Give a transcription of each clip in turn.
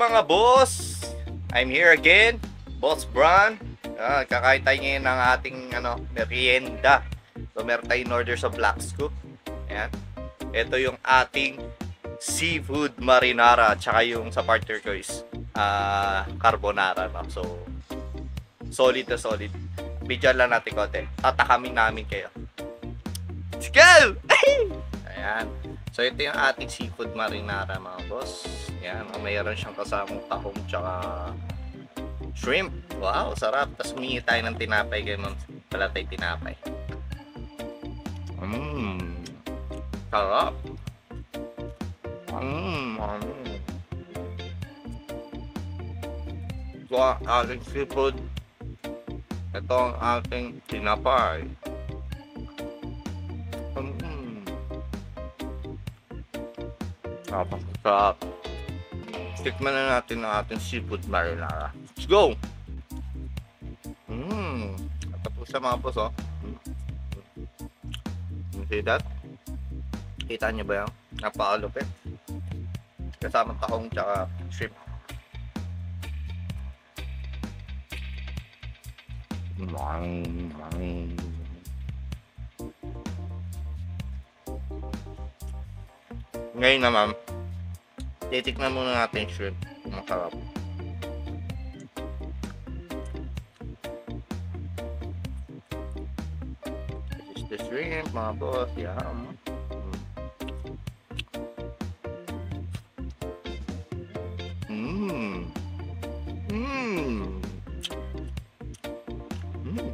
mga boss? I'm here again, Boss Bron. Kakain tayo ngayon ng ating merienda. So meron tayong order sa Black Scoop. Ayan. Ito yung ating seafood marinara. Tsaka yung sa partner ko is carbonara. No? So solid na solid. Bidyan lang natin konti. Tatakamin namin kayo. Let's go! Ayan. So ito yung ating seafood marinara mga boss. Ayan. Mayroon siyang kasamang tahong tsaka shrimp. Wow, sarap. Tapos humingi tayo ng tinapay. Ganun pala tayo tinapay. Sarap. So ang ating seafood. Ito ang ating tinapay. Sarap. Tikman na natin ang ating seafood marinara. Let's go! Tapos sa mga boss, oh. You see that? Kita nyo ba yan? Napakalupit. Kasama tahong tsaka shrimp. Ngayon naman, titikman muna natin yung shrimp. Masarap. This is the shrimp, mga boss. Yum.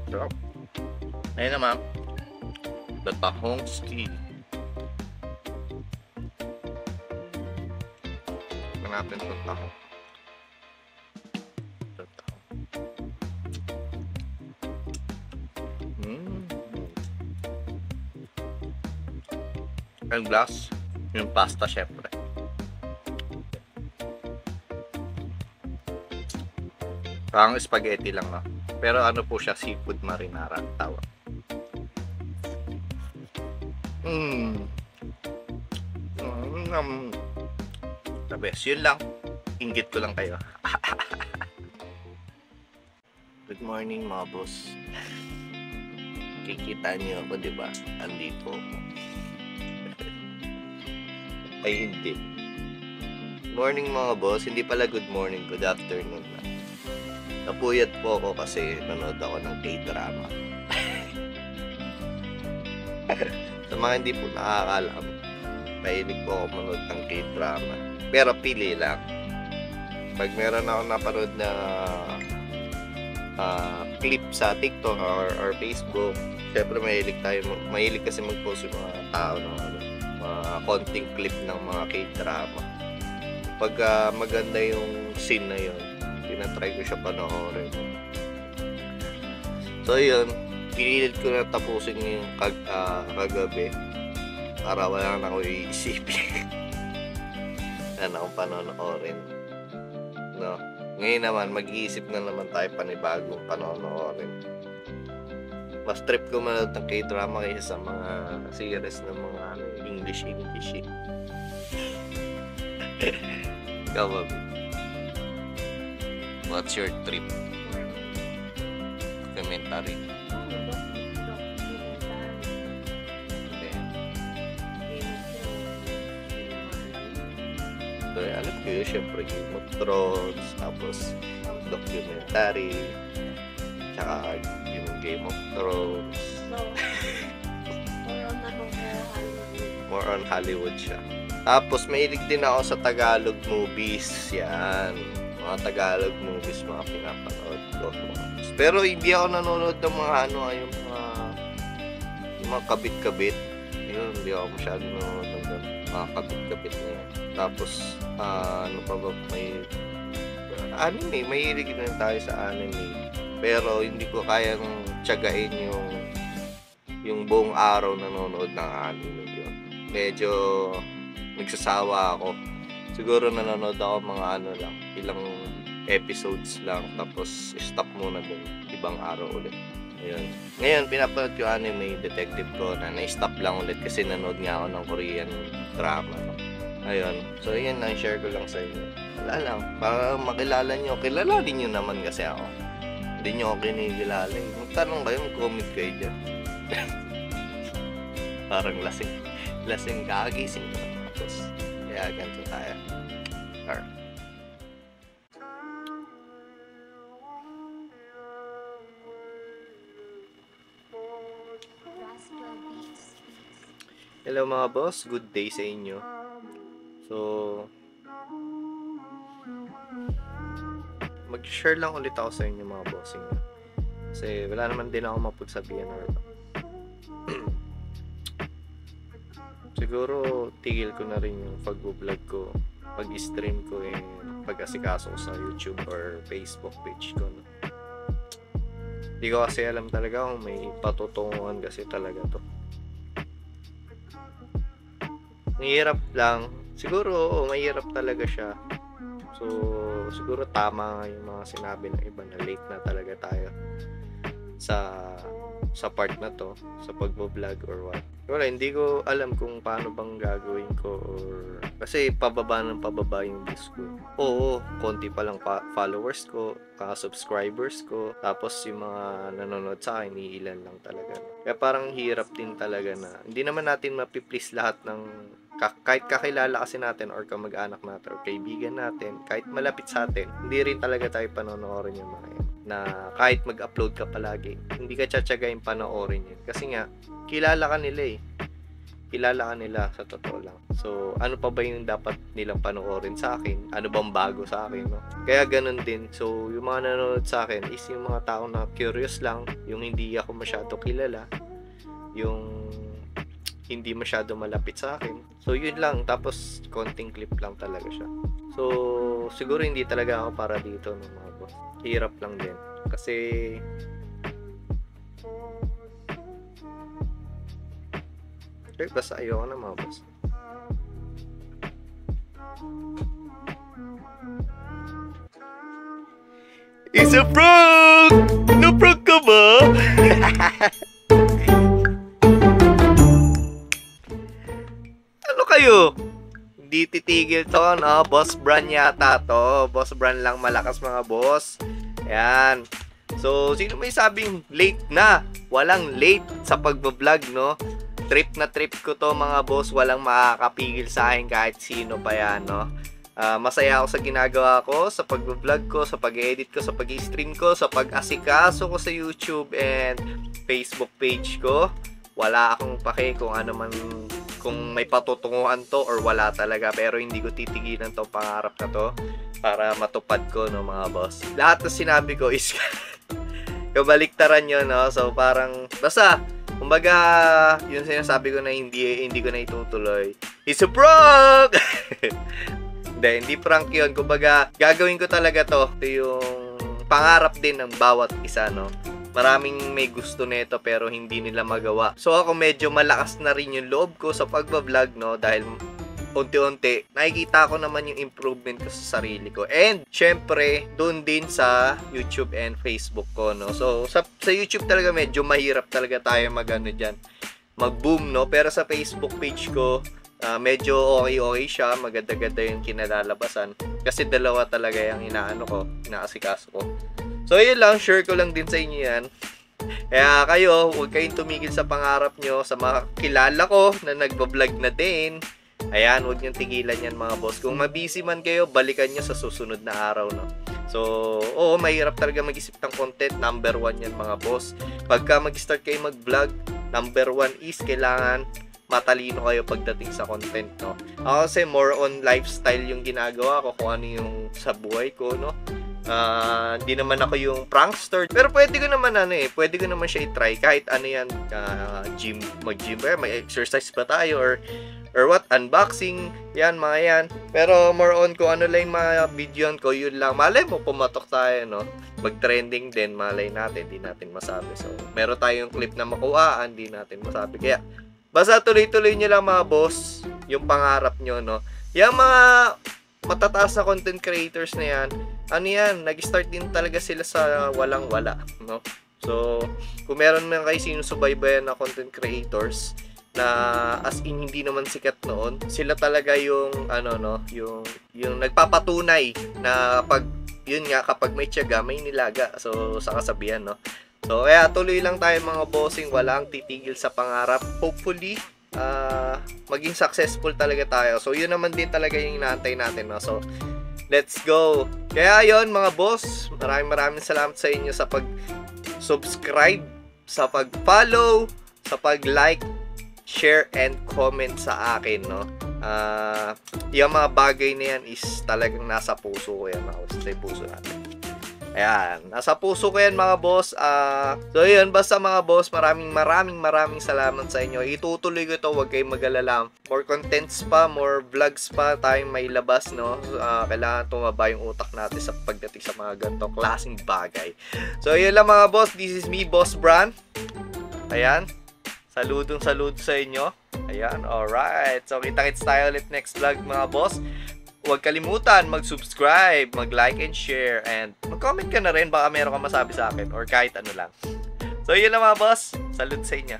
Sarap. Ngayon naman, the tahong steam. Natin ito tahong. And glass, yung pasta syempre. Parang spaghetti lang, no? Pero ano po siya, seafood marinara ang tawag. The best. Yun lang. Inggit ko lang kayo. Good morning mga boss. Kikita niyo ako, diba? Andito ako. Ay, hindi. Morning mga boss. Hindi pala good morning. Good afternoon na. Napuyat po ako kasi nanood ako ng K-drama. Sa mga hindi po nakakalam, mahilig po ako manood ng K-drama. Pero pili lang. Pag meron ako napanood na clip sa TikTok or Facebook, syempre mahilig kasi mag-post yung mga tao ng mga konting clip ng mga K-drama. Pag maganda yung scene na yun, tinatry ko siya panoorin. So yun, pinilit ko na tapusin yung kagabi para wala na ako iisipin. Akong panonoorin, no? Ngayon naman mag-iisip na naman tayo panibagong panonoorin. Mas trip ko manood ng K-drama kaysa sa mga series ng mga English. Ikaw ba? What's your trip? Commentary. So, alam ko yun, syempre Game of Thrones, tapos documentary, tsaka yung Game of Thrones. More on Hollywood siya. Tapos mahilig din ako sa Tagalog movies. Yan, mga Tagalog movies, mga pinapanood ko. Pero hindi ako nanonood ng mga yung mga kabit-kabit. Yun, hindi ako masyadong nanonood ng mga kabit-kabit na yun. Tapos, ano pa ba, may anime, mahilig din tayo sa anime. Pero hindi ko kayang tiyagain yung buong araw nanonood ng anime yun. Medyo nagsasawa ako. Siguro nanonood ako mga ilang episodes lang, tapos stop muna dun, ibang araw ulit. Ayun. Ngayon, pinapanood ko anime, Detective Conan, na-stop lang ulit kasi nanood nga ako ng Korean drama. No? Ayun. So, yun lang, share ko lang sa inyo. Wala lang. Para makilala nyo. Kilalanin nyo naman kasi ako. Hindi nyo ako kinikilala. Magtanong kayo, mag-comment kayo dyan. Parang lasing. Lasing kakagising ko. Tapos, kaya ganito tayo. Alright. Hello mga boss, good day sa inyo. So, mag-share lang ulit ako sa inyo mga bossing. Kasi wala naman din ako mapagsabihan or siguro tigil ko na rin yung pag-vlog ko, pag-stream ko pag-asikaso ko sa YouTube or Facebook page ko. No? Hindi ko kasi alam talaga kung may patutunguhan kasi talaga to. Mahirap lang. Siguro, mahirap talaga siya. So, siguro tama nga yung mga sinabi ng iba na late na talaga tayo sa part na to, sa pag-vlog or what. Wala, hindi ko alam kung paano bang gagawin ko or kasi pababa yung views ko. Oo, konti pa lang followers ko, subscribers ko, tapos yung mga nanonood sa akin, iilan lang talaga. Kaya parang hirap din talaga na hindi naman natin mapiplease lahat ng kahit kakilala kasi natin or kamag-anak natin or kaibigan natin, kahit malapit sa atin, hindi rin talaga tayo panonoorin yung mga yan. Na kahit mag-upload ka palagi, hindi ka tsatsagayin panoorin yun. Kasi nga, kilala ka nila Kilala ka nila sa totoo lang. So, ano pa ba yung dapat nilang panoorin sa akin? Ano bang bago sa akin, no? Kaya ganun din. So, yung mga nanonood sa akin is yung mga tao na curious lang, yung hindi ako masyado kilala, yung hindi masyado malapit sa akin. So, yun lang. Tapos, konting clip lang talaga siya. So, siguro hindi talaga ako para dito, no, mga boss. Hirap lang din. Kasi, basta ayoko na, mga boss. It's a prank! Na-prank ka ba? Ano kayo? Hindi titigil to, no? Boss brand yata to. Boss brand lang malakas, mga boss. Ayan. So, sino may sabing late na? Walang late sa pag-vlog, no? Trip na trip ko to, mga boss. Walang makakapigil sa akin kahit sino pa yan, no? Masaya ako sa ginagawa ko, sa pag-vlog ko, sa pag-edit ko, sa pag-stream ko, sa pag-asikaso ko sa YouTube and Facebook page ko. Wala akong pake kung ano man, kung may patutunguhan to or wala talaga, pero hindi ko titigilan to pangarap na to para matupad ko, no, mga boss. Lahat na sinabi ko is kabaliktaran yun, no? So parang basta kumbaga yung sinasabi ko na hindi ko na itutuloy, it's a prank. Hindi prank yun. Kumbaga gagawin ko talaga to. Ito yung pangarap din ng bawat isa, no? Maraming may gusto nito pero hindi nila magawa. So ako medyo malakas na rin yung loob ko sa pagbablog, no? Dahil unti-unti nakikita ko naman yung improvement ko sa sarili ko. And syempre, doon din sa YouTube and Facebook ko, no? So sa YouTube talaga medyo mahirap talaga tayo mag-boom, no? Pero sa Facebook page ko, medyo okay siya, maganda-ganda yung kinalalabasan. Kasi dalawa talaga yung inaasikaso ko. So yun lang, share ko lang din sa inyo yan. Kaya kayo, huwag kayong tumigil sa pangarap nyo. Sa mga kilala ko na nagbablog na din, ayan, huwag nyo tigilan yan, mga boss. Kung mabisi man kayo, balikan nyo sa susunod na araw, no? So, oo, mahirap talaga mag-isip ng content. Number 1 yan, mga boss. Pagka mag-start kayo mag-vlog, number 1 is kailangan matalino kayo pagdating sa content, no? Ako kasi more on lifestyle yung ginagawa ko, kung ano yung sa buhay ko, no? Hindi naman ako yung prankster, pero pwede ko naman siya i-try kahit ano yan, mag-gym ba, may exercise ba tayo or what, unboxing, yan, mga yan. Pero more on kung ano lang yung mga video ko, yun lang. Malay mo, pumatok tayo, no? Mag-trending din, malay natin, di natin masabi. So, meron tayong clip na makuhaan, di natin masabi. Kaya, basta tuloy-tuloy nyo lang, mga boss, yung pangarap nyo, no? Yung mga matataas na content creators na yan, ano yan, nag-start din talaga sila sa walang-wala, no? So, kung meron man kayo sinusubaybayan na content creators, na as in hindi naman sikat noon. Sila talaga yung ano no, yung nagpapatunay na yun nga, kapag may tiyaga, may nilaga. So sa kasabihan, no. So kaya tuloy lang tayo mga bossing, walang titigil sa pangarap. Hopefully maging successful talaga tayo. So yun naman din talaga yung inaantay natin, no. So let's go. Kaya yun mga boss, maraming salamat sa inyo sa pag-subscribe, sa pag-follow, sa pag-like, share, and comment sa akin, no. Yung mga bagay na yan is talagang nasa puso ko yan, mga boss. Sa puso natin. Ayan, nasa puso ko yan mga boss. So yun, basta mga boss, maraming salamat sa inyo. Itutuloy ko ito, huwag kayong mag-alala. More contents pa, more vlogs pa tayong may labas, no. Kailangan tumaba yung utak natin sa pagdating sa mga ganitong klaseng bagay. So yun lang mga boss, this is me, Boss Bran. Ayan, saludo sa inyo. Ayan, alright. So kita-kits tayo ulit next vlog mga boss. Huwag kalimutan mag-subscribe, mag-like and share, and mag-comment ka na rin, baka meron ka masabi sa akin or kahit ano lang. So yun lang mga boss, salute sa inyo.